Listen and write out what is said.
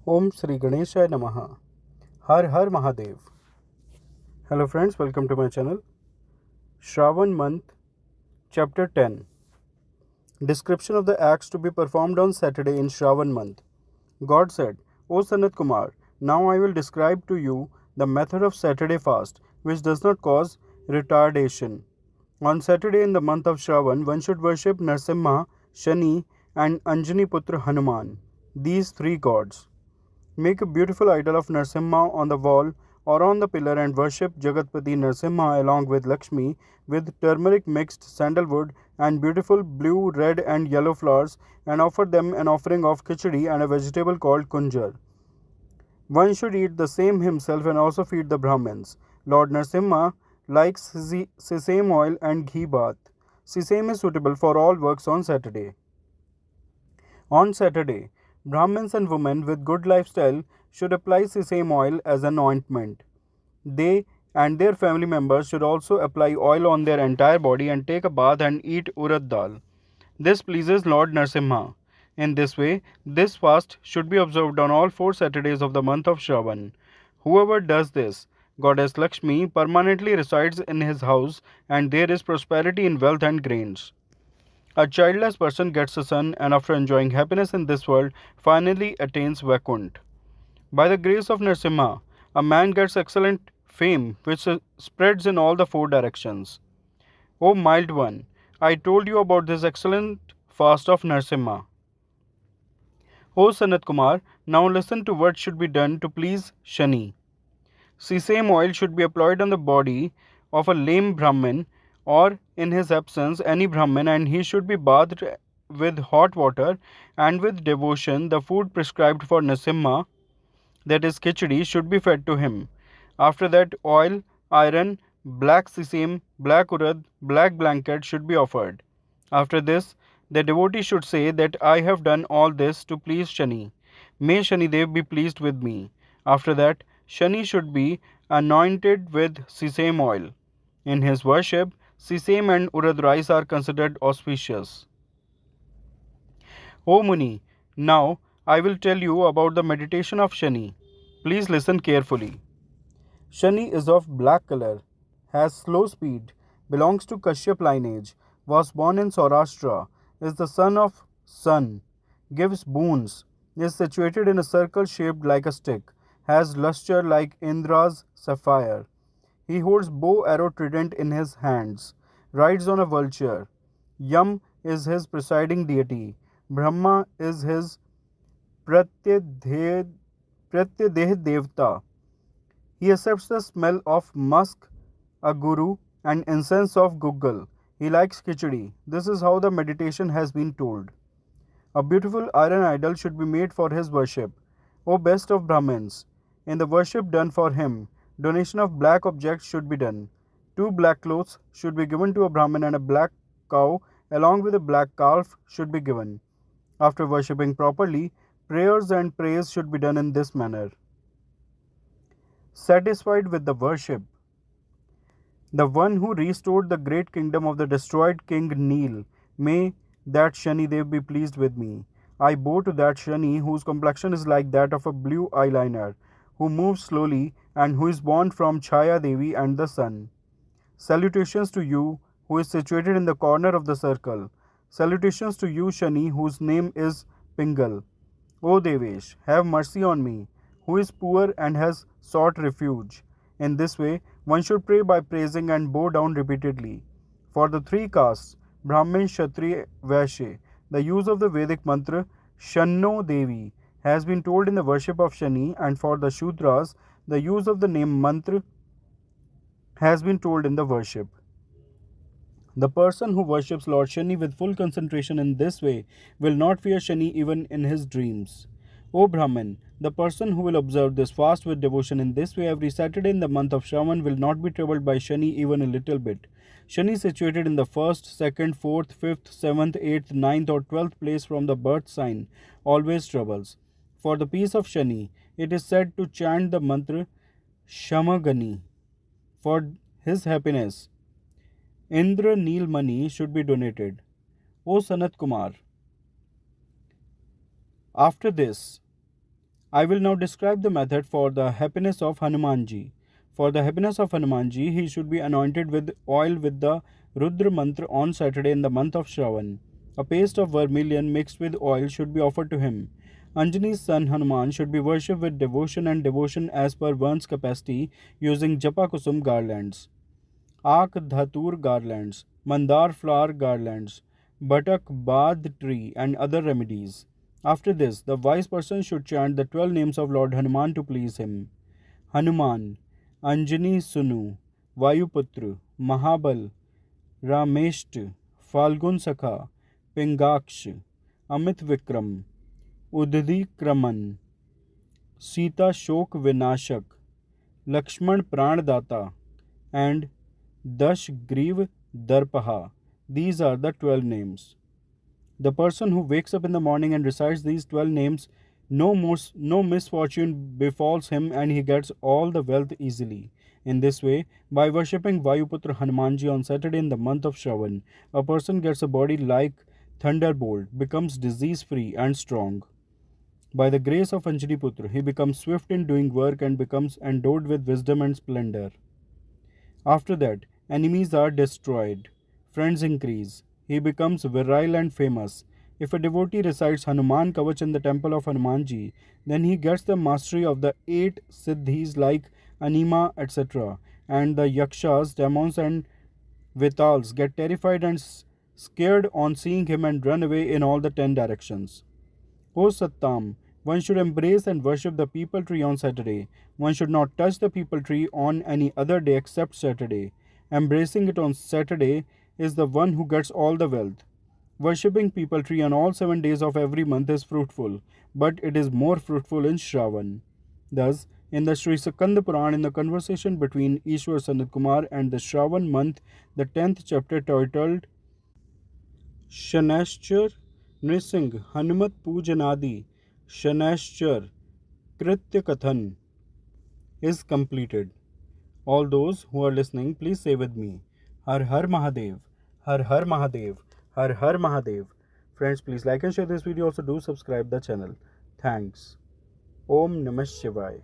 Om Sri Ganeshaya Namaha. Har Har Mahadev. Hello friends, welcome to my channel. Shravan month, chapter 10. Description of the acts to be performed on Saturday in Shravan month. God said, O Sanat Kumar, now I will describe to you the method of Saturday fast, which does not cause retardation. On Saturday in the month of Shravan, one should worship Narsimha, Shani, and Anjani Putra Hanuman, these three gods. Make a beautiful idol of Narsimha on the wall or on the pillar and worship Jagatpati Narsimha along with Lakshmi with turmeric mixed sandalwood and beautiful blue, red, and yellow flowers and offer them an offering of khichdi and a vegetable called kunjar. One should eat the same himself and also feed the Brahmins. Lord Narsimha likes sesame oil and ghee bath. Sesame is suitable for all works on Saturday. On Saturday, Brahmins and women with good lifestyle should apply sesame oil as an ointment. They and their family members should also apply oil on their entire body and take a bath and eat urad dal. This pleases Lord Narsimha. In this way, this fast should be observed on all 4 Saturdays of the month of Shravan. Whoever does this, Goddess Lakshmi permanently resides in his house and there is prosperity in wealth and grains. A childless person gets a son and after enjoying happiness in this world, finally attains Vaikunt. By the grace of Narasimha, a man gets excellent fame which spreads in all the 4 directions. O mild one, I told you about this excellent fast of Narasimha. O Sanat Kumar, now listen to what should be done to please Shani. Sesame oil should be applied on the body of a lame Brahmin or in his absence any Brahmin and he should be bathed with hot water and with devotion the food prescribed for Nasimha, that is khichdi, should be fed to him. After that oil, iron, black sesame, black urad, black blanket should be offered. After this, the devotee should say that I have done all this to please Shani. May Shani Dev be pleased with me. After that, Shani should be anointed with sesame oil. In his worship, sesame and urad rice are considered auspicious. O Muni, now I will tell you about the meditation of Shani. Please listen carefully. Shani is of black color, has slow speed, belongs to Kashyap lineage, was born in Saurashtra, is the son of Sun, gives boons, is situated in a circle shaped like a stick, has lustre like Indra's sapphire. He holds bow arrow trident in his hands, rides on a vulture. Yam is his presiding deity. Brahma is his Pratyadeh Devta. He accepts the smell of musk, a guru, and incense of Google. He likes khichdi. This is how the meditation has been told. A beautiful iron idol should be made for his worship. O best of Brahmins, in the worship done for him, donation of black objects should be done. 2 black clothes should be given to a Brahmin and a black cow along with a black calf should be given. After worshipping properly, prayers and praise should be done in this manner. Satisfied with the worship, the one who restored the great kingdom of the destroyed king Neel, may that Shani Dev be pleased with me. I bow to that Shani whose complexion is like that of a blue eyeliner, who moves slowly and who is born from Chaya Devi and the sun. Salutations to you, who is situated in the corner of the circle. Salutations to you, Shani, whose name is Pingal. O Devesh, have mercy on me, who is poor and has sought refuge. In this way, one should pray by praising and bow down repeatedly. For the 3 castes, Brahmin, Kshatriya, Vaishya, the use of the Vedic mantra Shanno Devi has been told in the worship of Shani, and for the Shudras, the use of the name mantra has been told in the worship. The person who worships Lord Shani with full concentration in this way will not fear Shani even in his dreams. O Brahman, the person who will observe this fast with devotion in this way every Saturday in the month of Shravan will not be troubled by Shani even a little bit. Shani situated in the 1st, 2nd, 4th, 5th, 7th, 8th, 9th or 12th place from the birth sign always troubles. For the peace of Shani, it is said to chant the mantra Shamagani. For his happiness, Indra Neelmani should be donated. O Sanat Kumar, after this, I will now describe the method for the happiness of Hanumanji. For the happiness of Hanumanji, he should be anointed with oil with the Rudra mantra on Saturday in the month of Shravan. A paste of vermilion mixed with oil should be offered to him. Anjani's son Hanuman should be worshipped with devotion and devotion as per one's capacity using Japa Kusum garlands, Ak Dhatur garlands, Mandar flower garlands, Batak Badh tree, and other remedies. After this, the wise person should chant the 12 names of Lord Hanuman to please him. Hanuman, Anjani Sunu, Vayuputra, Mahabal, Rameshta, Falgun Sakha, Pingaksh, Amit Vikram, Uddi Kraman, Sita Shok Vinashak, Lakshman Pranadata, and Dash Griv Darpaha. These are the 12 names. The person who wakes up in the morning and recites these 12 names, no misfortune befalls him and he gets all the wealth easily. In this way, by worshipping Vayuputra Hanumanji on Saturday in the month of Shravan, a person gets a body like thunderbolt, becomes disease free and strong. By the grace of Anjani Putra, he becomes swift in doing work and becomes endowed with wisdom and splendor. After that, enemies are destroyed, friends increase, he becomes virile and famous. If a devotee recites Hanuman Kavach in the temple of Hanumanji, then he gets the mastery of the 8 siddhis like Anima, etc. And the yakshas, demons, and vitals get terrified and scared on seeing him and run away in all the 10 directions. O Sattam, one should embrace and worship the peepal tree on Saturday. One should not touch the peepal tree on any other day except Saturday. Embracing it on Saturday is the one who gets all the wealth. Worshipping peepal tree on all 7 days of every month is fruitful, but it is more fruitful in Shravan. Thus, in the Sri Sakanda Puran, in the conversation between Ishwar Sanat Kumar and the Shravan month, the 10th chapter titled Shanashchar Nrisingh Hanumat Pujanadi Shanashchar Kritya Kathan is completed. All those who are listening, please say with me, Har Har Mahadev, Har Har Mahadev, Har Har Mahadev. Friends, please like and share this video. Also do subscribe the channel. Thanks. Om Namah Shivaya.